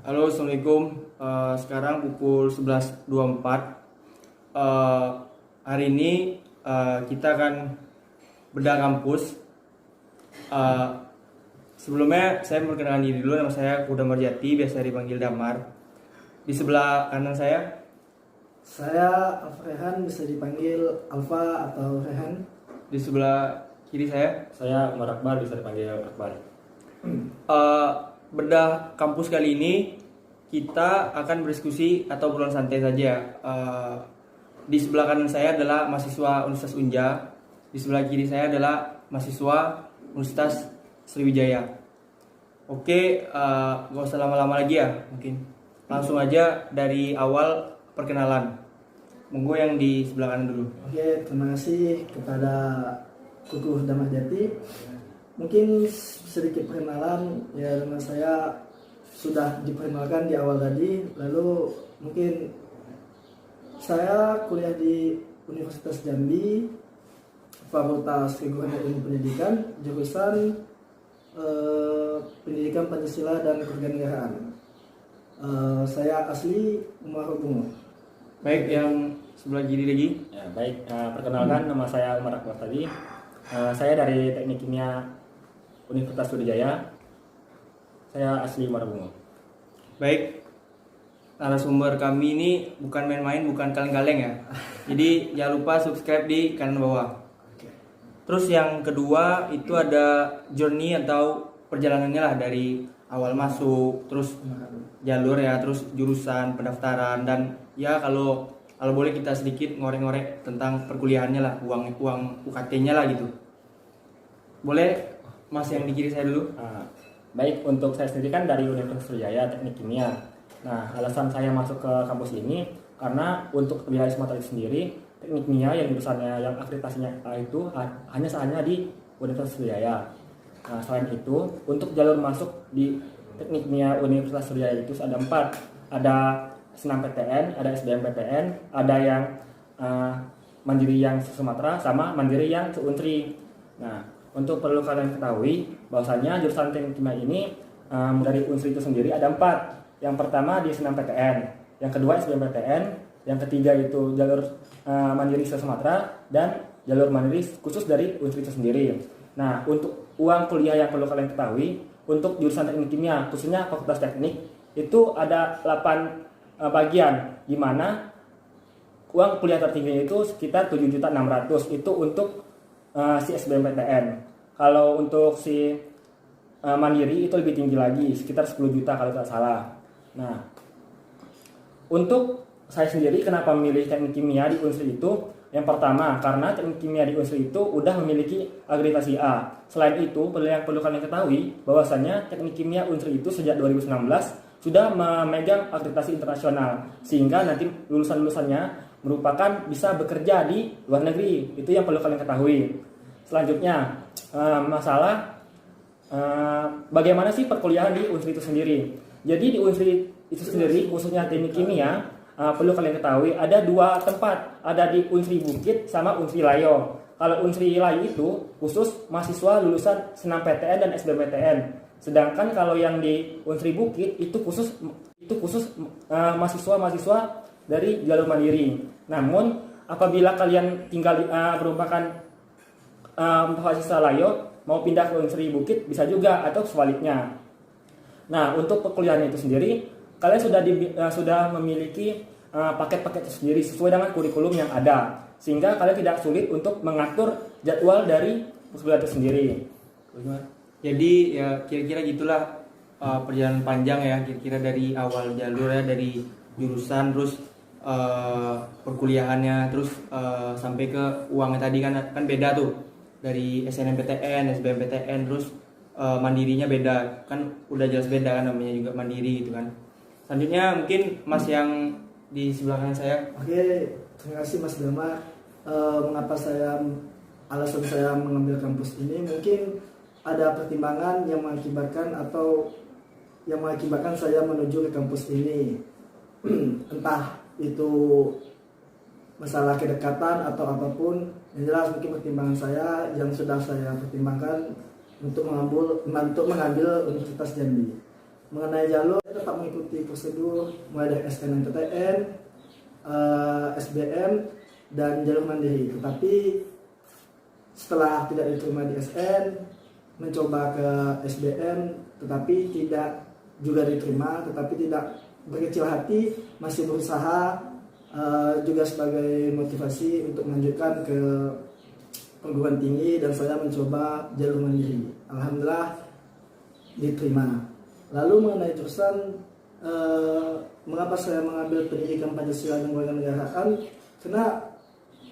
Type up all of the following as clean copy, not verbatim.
Halo, Assalamualaikum. Sekarang pukul 11.24. Hari ini kita akan bedah kampus. Sebelumnya saya memperkenalkan diri dulu. Nama saya Kuda Marjati, biasa dipanggil Damar. Di sebelah kanan saya Rehan, bisa dipanggil Alfa atau Rehan. di sebelah kiri Saya Umar Akbar, bisa dipanggil Akbar. Bedah kampus kali ini kita akan berdiskusi atau obrolan santai saja. Di sebelah kanan saya adalah mahasiswa Universitas Unja, di sebelah kiri saya adalah mahasiswa Universitas Sriwijaya. Oke, gak usah lama-lama lagi ya, mungkin langsung aja dari awal perkenalan. Monggo yang di sebelah kanan dulu. Oke, terima kasih kepada Kukuh Damarjati. Mungkin sedikit perkenalan, ya nama saya sudah diperkenalkan di awal tadi. Lalu mungkin saya kuliah di Universitas Jambi, Fakultas Keguruan dan Ilmu Pendidikan, jurusan Pendidikan Pancasila dan Kewarganegaraan. Saya asli Umar Bungo. Baik, yang sebelah kiri lagi. Ya, baik, perkenalkan nama saya Umar Akbar tadi. Saya dari Teknik Kimia Universitas Sriwijaya. Saya asli Marabungo. Baik, narasumber kami ini bukan main-main, bukan kaleng-kaleng ya. Jadi jangan lupa subscribe di kanan bawah. Terus yang kedua itu ada journey atau perjalanannya lah, dari awal masuk, terus jalur ya, terus jurusan, pendaftaran, dan ya kalau boleh kita sedikit ngorek-ngorek tentang perkuliahannya lah, uang UKT-nya lah gitu. Boleh Mas yang di kiri saya dulu. Baik, untuk saya sendiri kan dari Universitas Sriwijaya Teknik Kimia. Nah, alasan saya masuk ke kampus ini karena untuk wilayah Sumatera itu sendiri, Teknik Kimia yang jurusannya yang akreditasinya A itu hanya di Universitas Sriwijaya. Nah, selain itu, untuk jalur masuk di Teknik Kimia Universitas Sriwijaya itu ada 4. Ada SNMPTN, ada SBMPTN, ada yang mandiri yang Sumatera, sama mandiri yang se-Unsri. Nah, untuk perlu kalian ketahui bahwasanya jurusan Teknik Kimia ini dari Unsri itu sendiri ada 4. Yang pertama di SNMPTN, yang kedua SBMPTN, yang ketiga itu jalur mandiri se-Sumatera, dan jalur mandiri khusus dari Unsri itu sendiri. Nah, untuk uang kuliah yang perlu kalian ketahui untuk jurusan Teknik Kimia, khususnya Fakultas Teknik, itu ada 8 bagian, di mana uang kuliah tertingginya itu sekitar 7.600.000 itu untuk si SBMPTN. Kalau untuk si mandiri itu lebih tinggi lagi, sekitar 10 juta kalau tidak salah. Nah, untuk saya sendiri kenapa memilih Teknik Kimia di Unsri itu? Yang pertama, karena Teknik Kimia di Unsri itu udah memiliki akreditasi A. Selain itu, yang perlu kalian ketahui bahwasanya Teknik Kimia Unsri itu sejak 2019 sudah memegang akreditasi internasional, sehingga nanti lulusan-lulusannya merupakan bisa bekerja di luar negeri. Itu yang perlu kalian ketahui. Selanjutnya, masalah bagaimana sih perkuliahan di Unsri itu sendiri. Jadi di Unsri itu sendiri, khususnya Teknik Kimia, perlu kalian ketahui ada 2 tempat, ada di Unsri Bukit sama Unsri Layo. Kalau Unsri Layo itu khusus mahasiswa lulusan SNMPTN dan SBMPTN. Sedangkan kalau yang di Unsri Bukit itu khusus mahasiswa dari jalur mandiri. Namun apabila kalian tinggal merupakan mahasiswa Layo mau pindah ke Unsri Bukit bisa juga, atau sebaliknya. Nah, untuk perkuliahan itu sendiri kalian sudah memiliki paket-paket sendiri sesuai dengan kurikulum yang ada, sehingga kalian tidak sulit untuk mengatur jadwal dari perkuliahan itu sendiri. Jadi ya kira-kira gitulah perjalanan panjang ya, kira-kira dari awal jalur ya, dari jurusan, terus perkuliahannya, terus sampai ke uangnya tadi kan beda tuh, dari SNMPTN, SBMPTN, terus mandirinya beda kan, udah jelas beda kan, namanya juga mandiri gitu kan. Selanjutnya mungkin Mas yang di sebelah kanan saya. Oke, terima kasih Mas Dama. Mengapa alasan saya mengambil kampus ini, mungkin ada pertimbangan yang mengakibatkan saya menuju ke kampus ini. Entah itu masalah kedekatan atau apapun, yang jelas mungkin pertimbangan saya yang sudah saya pertimbangkan untuk mengambil Universitas Jambi. mengenai jalur saya tetap mengikuti prosedur mulai dari SNMPTN, SBM dan jalur mandiri. Tetapi setelah tidak diterima di SN, mencoba ke SBM tetapi tidak juga diterima, tetapi tidak berkecil hati, masih berusaha juga sebagai motivasi untuk melanjutkan ke perguruan tinggi, dan saya mencoba jalur mandiri. Alhamdulillah diterima. Lalu mengenai jurusan mengapa saya mengambil pendidikan Pancasila dan Kewarganegaraan, karena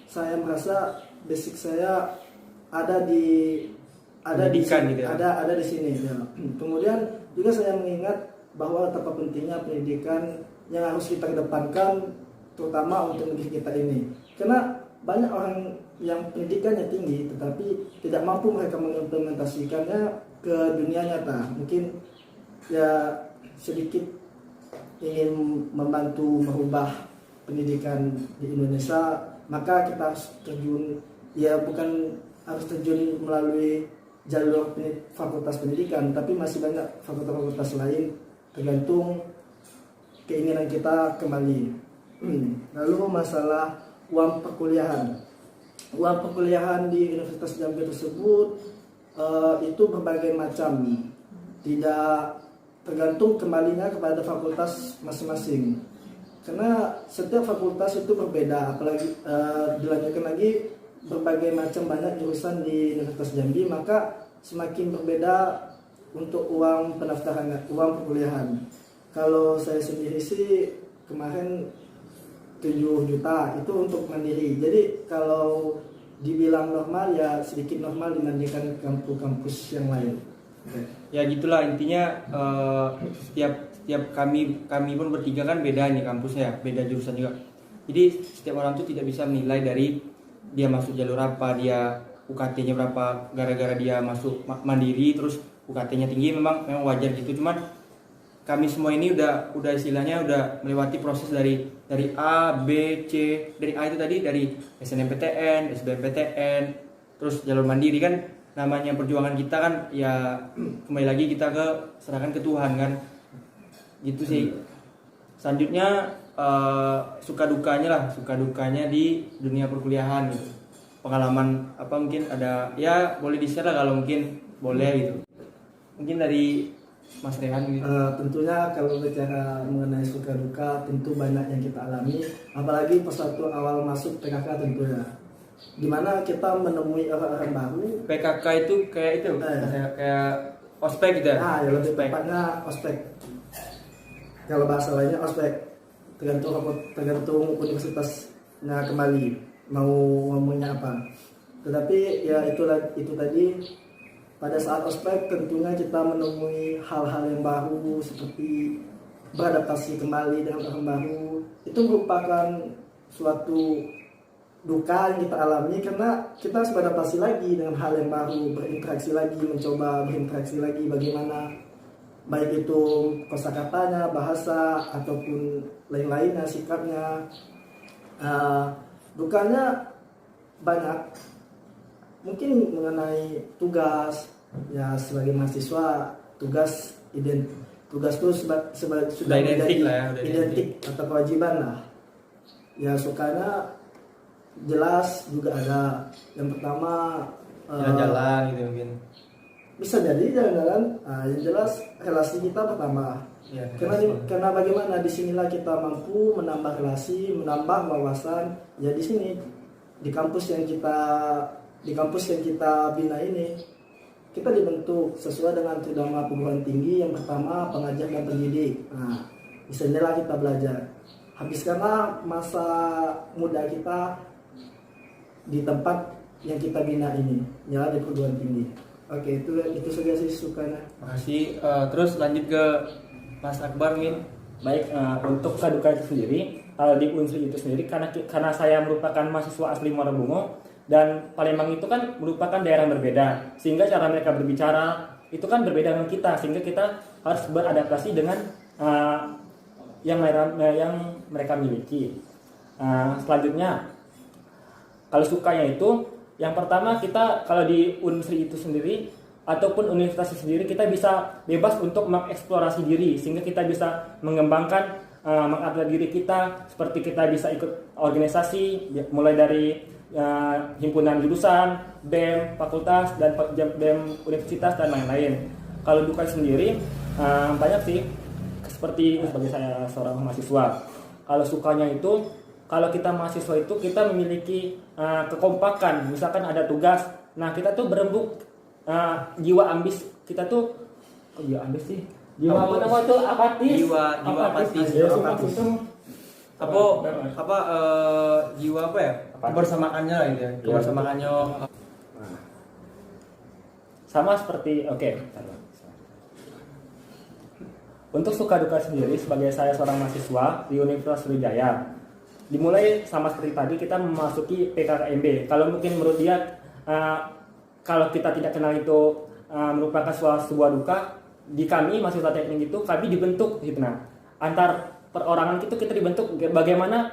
saya merasa basic saya ada di Pendidikan gitu ya? ada di sini ya. Kemudian juga saya mengingat bahwa betapa pentingnya pendidikan yang harus kita kedepankan, terutama untuk negeri kita ini. Karena banyak orang yang pendidikannya tinggi tetapi tidak mampu mereka mengimplementasikannya ke dunia nyata. Mungkin ya sedikit ingin membantu merubah pendidikan di Indonesia, maka kita harus terjun, ya bukan harus terjun melalui jalur fakultas pendidikan, tapi masih banyak fakultas-fakultas lain, tergantung keinginan kita kembali. Lalu masalah uang perkuliahan. Uang perkuliahan di Universitas Jambi tersebut itu berbagai macam, tidak tergantung kembalinya kepada fakultas masing-masing. Karena setiap fakultas itu berbeda, apalagi dilanjutkan lagi berbagai macam banyak jurusan di Universitas Jambi, maka semakin berbeda untuk uang pendaftaran, uang perkuliahan. Kalau saya sendiri sih kemarin 7 juta itu untuk mandiri. Jadi kalau dibilang normal ya sedikit normal dibandingkan kampus-kampus yang lain. Ya gitulah intinya, setiap kami pun bertiga kan beda nih kampusnya, beda jurusan juga. Jadi setiap orang tuh tidak bisa menilai dari dia masuk jalur apa, dia UKT-nya berapa, gara-gara dia masuk mandiri terus UKT-nya tinggi, memang wajar gitu. Cuman kami semua ini udah istilahnya udah melewati proses dari A, B, C. Dari A itu tadi dari SNMPTN, SBMPTN, terus jalur mandiri kan, namanya perjuangan kita kan ya kembali lagi kita serahkan ke Tuhan kan. Gitu sih. Selanjutnya suka dukanya di dunia perkuliahan gitu. Pengalaman apa mungkin ada, ya boleh di-share lah kalau mungkin boleh gitu. Mungkin dari Mas Rehan gitu. Tentunya kalau bicara mengenai suka duka tentu banyak yang kita alami, apalagi pas waktu awal masuk PKK tentunya, dimana kita menemui orang-orang baru. PKK itu kayak itu kayak ospek gitu ya? Nah, ya lebih tepatnya ospek. Kalau bahasa lainnya ospek, tergantung universitasnya kembali mau ngomongnya apa. Tetapi ya itu tadi, pada saat ospek tentunya kita menemui hal-hal yang baru seperti beradaptasi kembali dengan orang baru. Itu merupakan suatu duka yang kita alami karena kita harus beradaptasi lagi dengan hal yang baru, mencoba berinteraksi lagi bagaimana, baik itu kosakatanya, bahasa ataupun lain-lainnya, sikapnya. Dukanya banyak, mungkin mengenai tugas, ya sebagai mahasiswa tugas itu sudah identik lah ya, identik atau kewajiban lah. Ya sukanya jelas juga ada. Yang pertama jalan-jalan gitu mungkin. Bisa jadi jalan-jalan. Yang jelas relasi kita pertama. Ya, karena bagaimana disinilah kita mampu menambah relasi, menambah wawasan. Ya di sini di kampus yang kita bina ini, kita dibentuk sesuai dengan tridharma perguruan tinggi. Yang pertama pengajar dan pendidik. Di sinilah kita belajar. Habiskanlah masa muda kita di tempat yang kita bina ini, ya di perguruan tinggi. Oke, itu saja sih sukanya. Makasih. Terus lanjut ke Mas Akbar nih. Baik, untuk Kaduka itu sendiri, kalau di Unsri itu sendiri, karena saya merupakan mahasiswa asli Muara Bungo, dan Palembang itu kan merupakan daerah yang berbeda, sehingga cara mereka berbicara itu kan berbeda dengan kita, sehingga kita harus beradaptasi dengan yang mereka miliki. Selanjutnya, kalau sukanya itu, yang pertama kita kalau di Unsri itu sendiri ataupun universitas sendiri kita bisa bebas untuk mengeksplorasi diri, sehingga kita bisa mengembangkan mengupgrade diri kita, seperti kita bisa ikut organisasi mulai dari himpunan jurusan, BEM fakultas dan BEM universitas dan lain-lain. Kalau duka sendiri banyak sih, seperti sebagai saya seorang mahasiswa. Kalau sukanya itu, kalau kita mahasiswa itu kita memiliki kekompakan, misalkan ada tugas, nah kita tuh berembuk jiwa ambis kita tuh, kok jiwa ambis sih? Jiwa apa tuh apatis? Jiwa apatis. Jiwa apa ya? Kebersamaannya lah gitu ya. Kebersamaannya. Sama seperti Untuk suka duka sendiri sebagai saya seorang mahasiswa di Universitas Sriwijaya, dimulai sama seperti tadi, kita memasuki PKKMB. Kalau mungkin menurut dia kalau kita tidak kenal itu merupakan sebuah duka, di kami mahasiswa teknik itu kami dibentuk gitu. Nah, antar perorangan kita dibentuk, bagaimana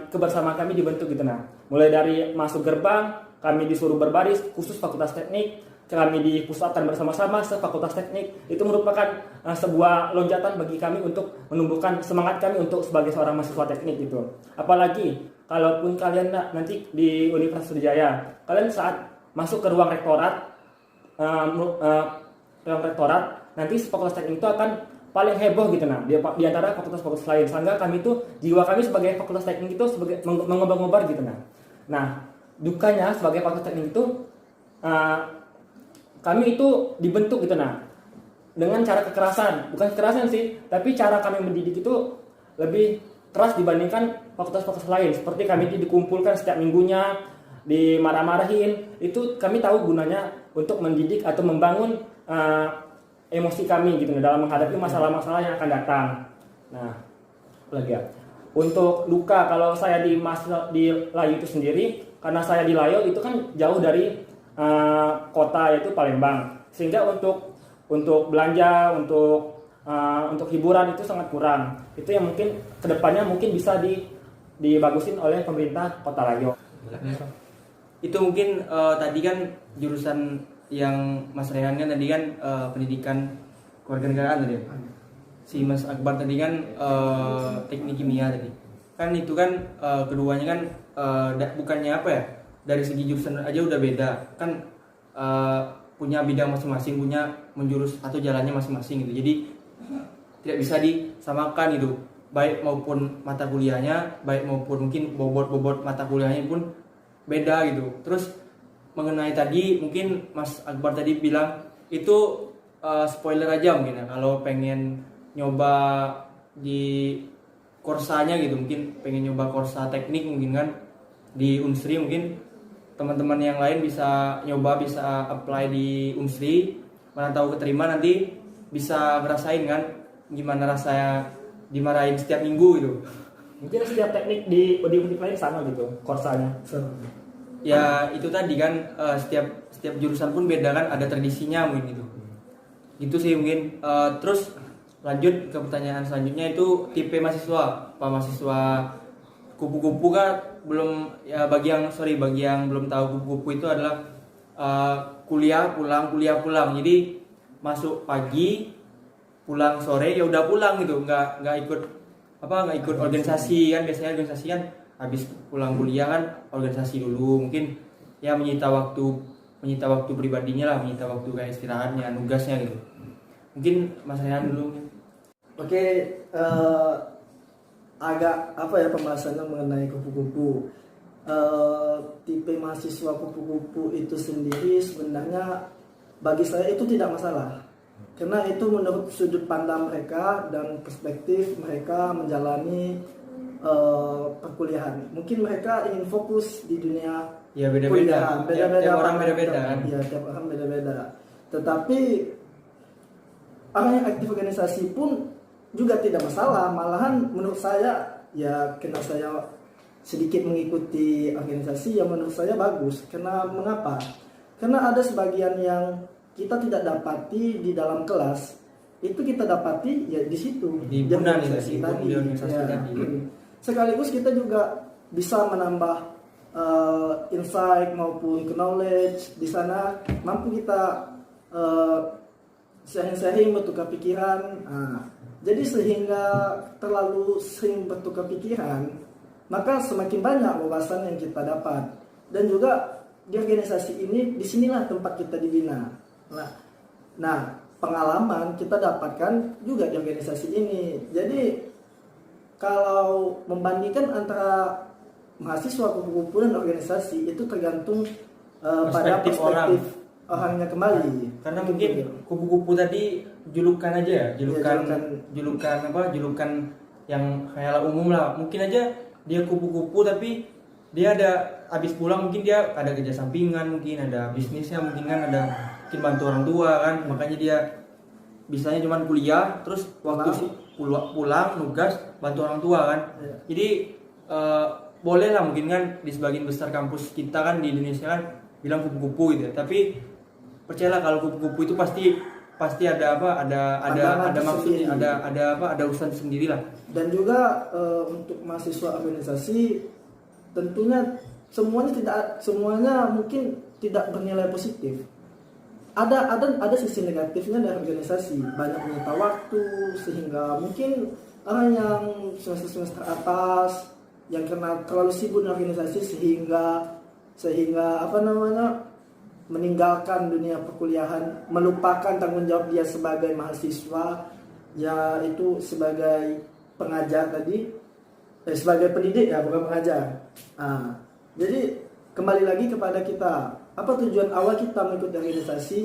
kebersamaan kami dibentuk gitu. Nah, mulai dari masuk gerbang kami disuruh berbaris, khusus fakultas teknik kami dipusatkan bersama-sama sefakultas teknik. Itu merupakan sebuah loncatan bagi kami untuk menumbuhkan semangat kami untuk sebagai seorang mahasiswa teknik gitu. Apalagi kalaupun kalian nanti di Universitas Sriwijaya, kalian saat masuk ke ruang rektorat, nanti fakultas teknik itu akan paling heboh gitu. Nah, di antara fakultas-fakultas lain, sehingga kami itu, jiwa kami sebagai fakultas teknik itu sebagai mengobar-ngobar gitu. Nah, dukanya sebagai fakultas teknik itu kami itu dibentuk gitu, nah dengan cara kekerasan, bukan kekerasan sih, tapi cara kami mendidik itu lebih keras dibandingkan fakultas-fakultas lain. Seperti kami dikumpulkan setiap minggunya, dimarah-marahin. Itu kami tahu gunanya untuk mendidik atau membangun emosi kami gitu dalam menghadapi masalah-masalah yang akan datang. Nah, lagi ya. Untuk duka, kalau saya di Layu itu sendiri, karena saya di Layu itu kan jauh dari kota, yaitu Palembang, sehingga untuk belanja, untuk hiburan itu sangat kurang. Itu yang mungkin kedepannya mungkin bisa dibagusin oleh pemerintah Kota Layu. Itu mungkin tadi kan jurusan yang Mas Rehan kan tadi kan pendidikan kewarganegaraan tadi. Si Mas Akbar tadi kan teknik kimia tadi. Kan itu kan keduanya kan bukannya apa ya? Dari segi jurusan aja udah beda. Kan punya bidang masing-masing, punya menjurus atau jalannya masing-masing gitu. Jadi tidak bisa disamakan gitu. Baik maupun mata kuliahnya, baik maupun mungkin bobot mata kuliahnya pun beda gitu. Terus mengenai tadi mungkin Mas Akbar tadi bilang itu spoiler aja mungkin ya, kalau pengen nyoba di korsanya gitu, mungkin pengen nyoba korsa teknik mungkin kan di Unsri, mungkin teman-teman yang lain bisa nyoba, bisa apply di Unsri, mana tahu keterima, nanti bisa ngerasain kan gimana rasanya dimarahin setiap minggu gitu. Mungkin setiap teknik di univ lain sama gitu korsanya. Ya itu tadi kan setiap jurusan pun beda kan, ada tradisinya mungkin gitu. Gitu sih mungkin. Terus lanjut ke pertanyaan selanjutnya, itu tipe mahasiswa. Apa mahasiswa kupu-kupu kan belum ya, bagi yang belum tahu, kupu-kupu itu adalah kuliah pulang. Jadi masuk pagi, pulang sore, ya udah pulang gitu, nggak ikut organisasi kan. Biasanya organisasi kan habis pulang kuliah kan organisasi dulu, mungkin ya menyita waktu pribadinya lah, menyita waktu kayak istirahatnya, nugasnya gitu. Mungkin Mas Rehan dulu. Oke, agak pembahasannya mengenai kupu-kupu. Tipe mahasiswa kupu-kupu itu sendiri sebenarnya bagi saya itu tidak masalah, karena itu menurut sudut pandang mereka dan perspektif mereka menjalani perkuliahan. Mungkin mereka ingin fokus di dunia ya beda-beda. Tiap orang beda-beda kan. Ya, tiap orang beda-beda. Tetapi orang yang aktif organisasi pun juga tidak masalah. Malahan menurut saya, ya karena saya sedikit mengikuti organisasi, yang menurut saya bagus. Karena mengapa? Karena ada sebagian yang kita tidak dapati di dalam kelas, itu kita dapati ya di situ, di organisasi tadi. Sekaligus kita juga bisa menambah insight maupun knowledge di sana, mampu kita eh, sharing-sharing, bertukar pikiran. Jadi sehingga terlalu sering bertukar pikiran, maka semakin banyak wawasan yang kita dapat. Dan juga di organisasi ini, disinilah tempat kita dibina. Nah, pengalaman kita dapatkan juga di organisasi ini. Jadi kalau membandingkan antara mahasiswa, kupu-kupu dan organisasi, itu tergantung pada perspektif orangnya kembali. Karena mungkin kupu-kupu tadi julukan aja ya, julukan yang kayak umum lah. Mungkin aja dia kupu-kupu tapi dia ada habis pulang, mungkin dia ada kerja sampingan, mungkin ada bisnisnya, mungkin kan ada mungkin bantu orang tua kan, makanya dia bisanya cuma kuliah terus waktu pulang nugas bantu orang tua kan. Jadi boleh lah mungkin kan di sebagian besar kampus kita kan di Indonesia kan bilang kupu-kupu gitu ya. Tapi percayalah kalau kupu-kupu itu pasti ada maksudnya, ada urusan sendiri lah. Dan juga untuk mahasiswa organisasi tentunya semuanya mungkin tidak bernilai positif. Ada sisi negatifnya dari organisasi, banyak menyita waktu, sehingga mungkin orang yang semester atas yang kena terlalu sibuk dengan organisasi sehingga meninggalkan dunia perkuliahan, melupakan tanggung jawab dia sebagai mahasiswa, yaitu sebagai pengajar tadi, sebagai pendidik ya, bukan pengajar. Jadi kembali lagi kepada kita, apa tujuan awal kita mengikuti organisasi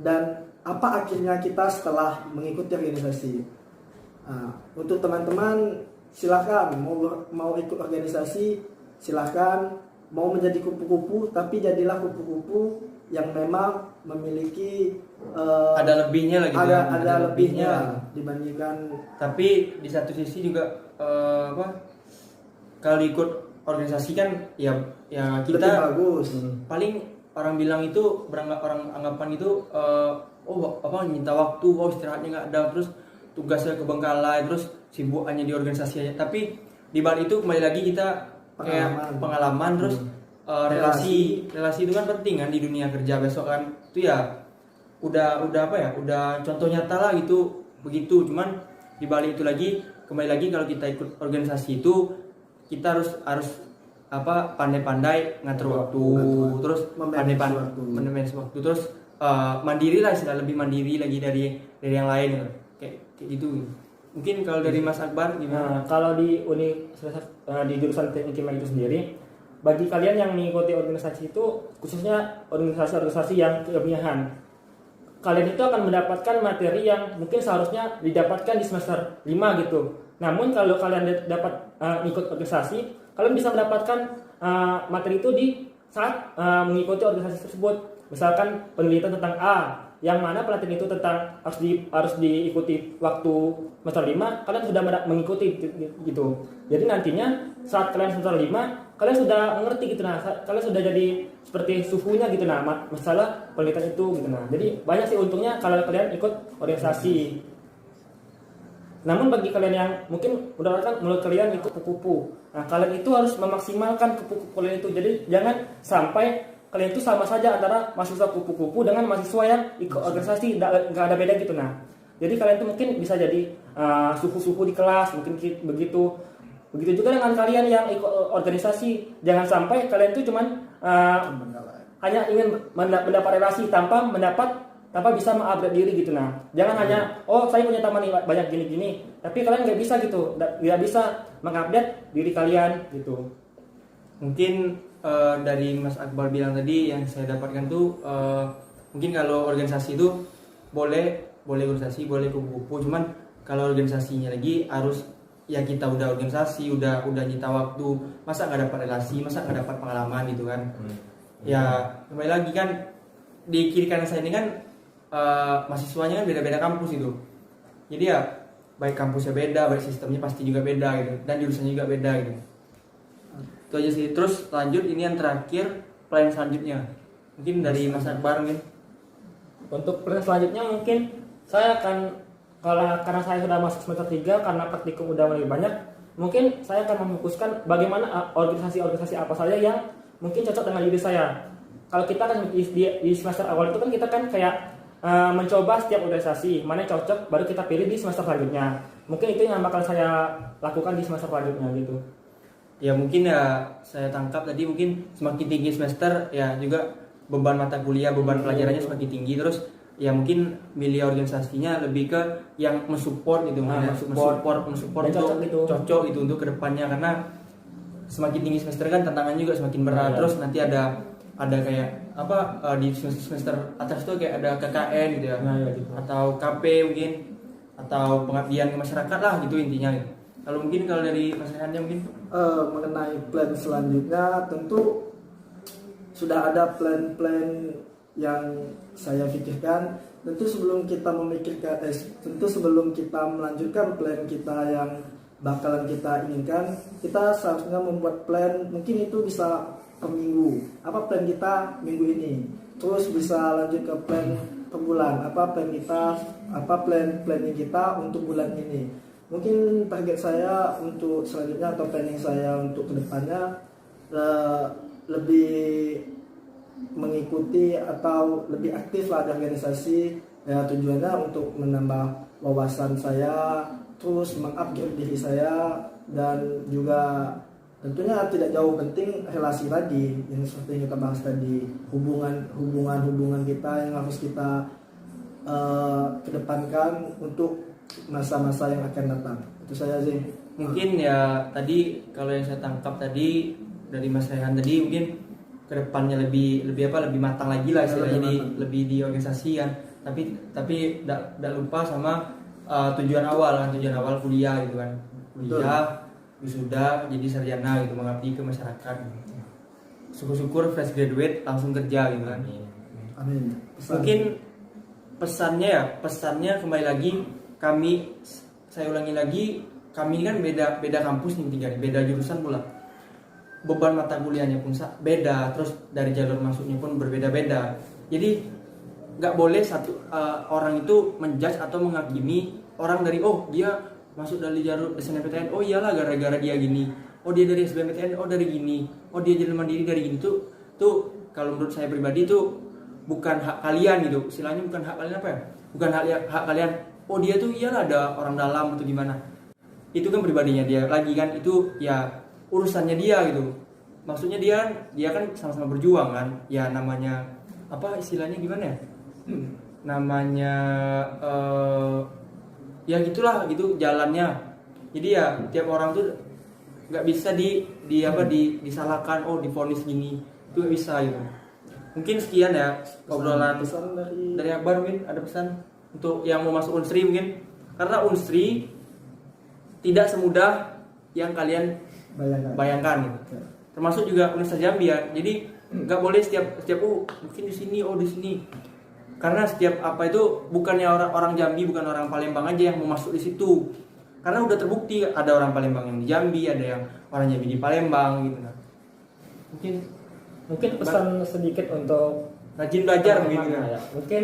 dan apa akhirnya kita setelah mengikuti organisasi. Untuk teman-teman silakan mau ikut organisasi, silakan mau menjadi kupu-kupu, tapi jadilah kupu-kupu yang memang memiliki ada lebihnya lagi, ada lebihnya dibandingkan. Tapi di satu sisi juga kalau ikut organisasi kan ya kita lebih bagus. Paling orang bilang itu orang anggapan itu minta waktu, istirahatnya nggak ada, terus tugasnya kebengkalai, terus sibuk hanya di organisasi aja. Tapi di balik itu kembali lagi kita pengalaman terus relasi itu kan penting kan di dunia kerja besok kan. Itu ya udah contoh nyata lah gitu, begitu. Cuman di balik itu lagi kembali lagi kalau kita ikut organisasi itu kita harus pandai-pandai ngatur waktu, terus pandai-pandai manage waktu, terus mandiri lah, lebih mandiri lagi dari yang lain kayak gitu. Mungkin kalau dari Mas Akbar gimana? Kalau di di jurusan teknik kimia itu sendiri, bagi kalian yang mengikuti organisasi itu, khususnya organisasi yang keilmiahan, kalian itu akan mendapatkan materi yang mungkin seharusnya didapatkan di semester 5 gitu. Namun kalau kalian dapat ikut organisasi, kalian bisa mendapatkan materi itu di saat mengikuti organisasi tersebut. Misalkan penelitian tentang A, yang mana pelatihan itu tentang harus diikuti waktu semester 5, kalian sudah mengikuti gitu. Jadi nantinya saat kalian semester 5, kalian sudah mengerti gitu, kalian sudah jadi seperti suhunya gitu masalah penelitian itu gitu. Jadi banyak sih untungnya kalau kalian ikut organisasi. Namun bagi kalian yang mungkin menurut kalian itu kupu-kupu, kalian itu harus memaksimalkan kupu-kupu kalian itu. Jadi jangan sampai kalian itu sama saja antara mahasiswa kupu-kupu dengan mahasiswa yang ikut organisasi, nggak ada beda gitu. Jadi kalian itu mungkin bisa jadi suhu-suhu di kelas, mungkin begitu. Begitu juga dengan kalian yang ikut organisasi, jangan sampai kalian itu cuman hanya ingin mendapat relasi tanpa bisa mengupgrade diri gitu. Jangan hanya saya punya teman banyak gini-gini, tapi kalian nggak bisa gitu, nggak bisa mengupdate diri kalian gitu. Mungkin dari Mas Akbar bilang tadi yang saya dapatkan tuh mungkin kalau organisasi itu boleh organisasi, boleh kupu-kupu, cuman kalau organisasinya lagi harus ya kita udah organisasi, udah nyita waktu, masa nggak dapat relasi, masa nggak dapat pengalaman gitu kan. Ya kembali lagi kan di kiri kanan saya ini kan mahasiswanya kan beda-beda kampus itu. Jadi ya baik kampusnya beda, baik sistemnya pasti juga beda gitu, dan jurusannya juga beda gitu. Itu aja sih. Terus lanjut ini yang terakhir, plan selanjutnya. Mungkin dari Mas Akbar mungkin. Untuk plan selanjutnya mungkin saya akan karena saya sudah masuk semester 3, karena praktikum udah mulai banyak, mungkin saya akan memfokuskan bagaimana organisasi-organisasi apa saja yang mungkin cocok dengan diri saya. Kalau kita kan di semester awal itu kan kita kan kayak mencoba setiap organisasi mana yang cocok, baru kita pilih di semester selanjutnya. Mungkin itu yang bakal saya lakukan di semester selanjutnya gitu. Ya mungkin ya saya tangkap tadi mungkin semakin tinggi semester ya juga beban mata kuliah, beban pelajarannya semakin tinggi, terus ya mungkin milih organisasinya lebih ke yang mensupport gitu, mensupport Dan untuk cocok gitu. cocok itu untuk kedepannya, karena semakin tinggi semester kan tantangannya juga semakin berat. Terus nanti ada kayak apa di semester atas tuh kayak ada KKN gitu ya, Gitu. atau KP mungkin, atau pengabdian ke masyarakat lah gitu intinya gitu. Kalau mungkin kalau dari Mas Rehannya mungkin Mengenai plan selanjutnya, tentu sudah ada plan-plan yang saya pikirkan. Tentu sebelum kita melanjutkan plan kita yang bakalan kita inginkan, kita seharusnya membuat plan. Mungkin itu bisa per minggu, apa plan kita minggu ini, terus bisa lanjut ke plan per bulan, apa planning kita untuk bulan ini. Mungkin target saya untuk selanjutnya atau planning saya untuk kedepannya lebih mengikuti atau lebih aktif lah di organisasi, ya tujuannya untuk menambah wawasan saya, terus mengupgrade diri saya, dan juga tentunya tidak jauh penting relasi tadi yang seperti yang kita bahas tadi, hubungan kita yang harus kita kedepankan untuk masa-masa yang akan datang. Itu saya sih. mungkin ya tadi kalau yang saya tangkap tadi dari Mas Rehan tadi mungkin kedepannya lebih matang lagi lah istilahnya, lebih di organisasi kan, tapi tidak lupa sama tujuan awal kuliah gitu kan, wisuda jadi sarjana gitu, mengabdi ke masyarakat. Syukur-syukur fresh graduate langsung kerja gitu kan. Amin. Mungkin pesannya kembali lagi, saya ulangi lagi, kami ini kan beda kampus nih tiga, beda jurusan pula, beban mata kuliahnya pun beda, terus dari jalur masuknya pun berbeda-beda. Jadi nggak boleh satu orang itu menjudge atau menghakimi orang dari dia masuk dari jalur SNMPTN, oh iyalah gara-gara dia gini, oh dia dari SBMPTN, oh dari gini, oh dia jalur mandiri dari gini. Tuh kalau menurut saya pribadi itu bukan hak kalian gitu, istilahnya bukan hak kalian apa ya, bukan hak kalian, oh dia tuh iyalah ada orang dalam atau gimana, itu kan pribadinya dia lagi kan, itu ya urusannya dia gitu. Maksudnya dia kan sama-sama berjuang kan, ya namanya apa istilahnya gimana ya, namanya ya gitulah gitu jalannya. Jadi ya tiap orang tuh nggak bisa disalahkan, divonis gini, itu nggak bisa gitu. Mungkin sekian ya obrolan pesan dari Akbar. Mungkin ada pesan untuk yang mau masuk Unsri mungkin, karena Unsri tidak semudah yang kalian bayangkan gitu. Termasuk juga Universitas Jambi ya. Jadi nggak boleh setiap mungkin di sini di sini. Karena setiap apa itu bukannya orang Jambi, bukan orang Palembang aja yang mau masuk di situ. Karena udah terbukti ada orang Palembang yang di Jambi, ada yang orang Jambi di Palembang gitu kan. Mungkin pesan sedikit untuk rajin belajar gitu ya. Mungkin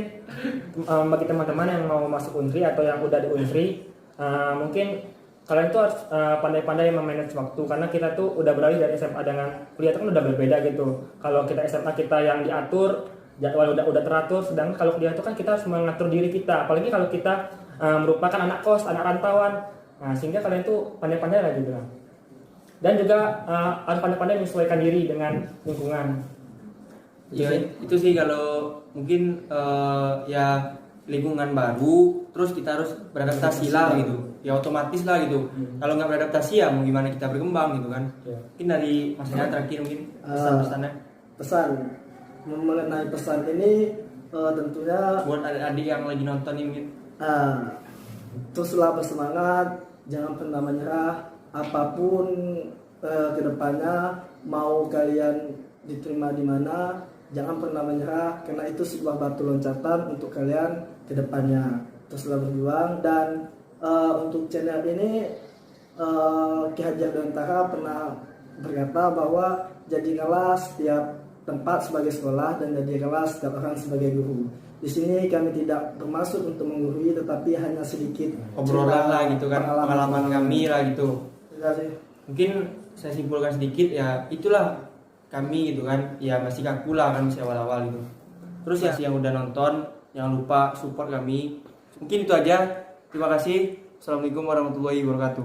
bagi teman-teman yang mau masuk Unsri atau yang udah di Unsri, mungkin kalian tuh harus pandai-pandai memanage waktu, karena kita tuh udah beralih dari SMA dengan kuliah itu kan udah berbeda gitu. Kalau kita SMA kita yang diatur, jadwal udah teratur, sedangkan kalau kuliah itu kan kita harus mengatur diri kita, apalagi kalau kita merupakan anak kos, anak rantauan. Nah, sehingga kalian tuh pandai-pandai lah gitu. Dan juga harus pandai-pandai menyesuaikan diri dengan lingkungan. Ya itu sih kalau mungkin ya lingkungan baru, terus kita harus beradaptasi lah gitu. Ya otomatis lah gitu. Kalau nggak beradaptasi ya mau gimana kita berkembang gitu kan. Mungkin dari Mas Nya terakhir mungkin pesan-pesannya. Pesan mengenai pesan ini tentunya buat adik-adik yang lagi nonton ini mungkin. Teruslah bersemangat, jangan pernah menyerah. Apapun kedepannya, mau kalian diterima di mana, jangan pernah menyerah, karena itu sebuah batu loncatan untuk kalian kedepannya. Teruslah berjuang. Dan untuk channel ini Ki Hajar Dewantara pernah berkata bahwa jadikanlah setiap tempat sebagai sekolah dan jadikanlah setiap orang sebagai guru. Di sini kami tidak bermaksud untuk menggurui, tetapi hanya sedikit obrolan lah gitu kan, pengalaman kami lah gitu. Mungkin saya simpulkan sedikit ya, itulah kami gitu kan, ya masih kaku lah kan, masih awal-awal gitu. Terus ya yang udah nonton Jangan lupa support kami. Mungkin itu aja. Terima kasih. Assalamualaikum warahmatullahi wabarakatuh.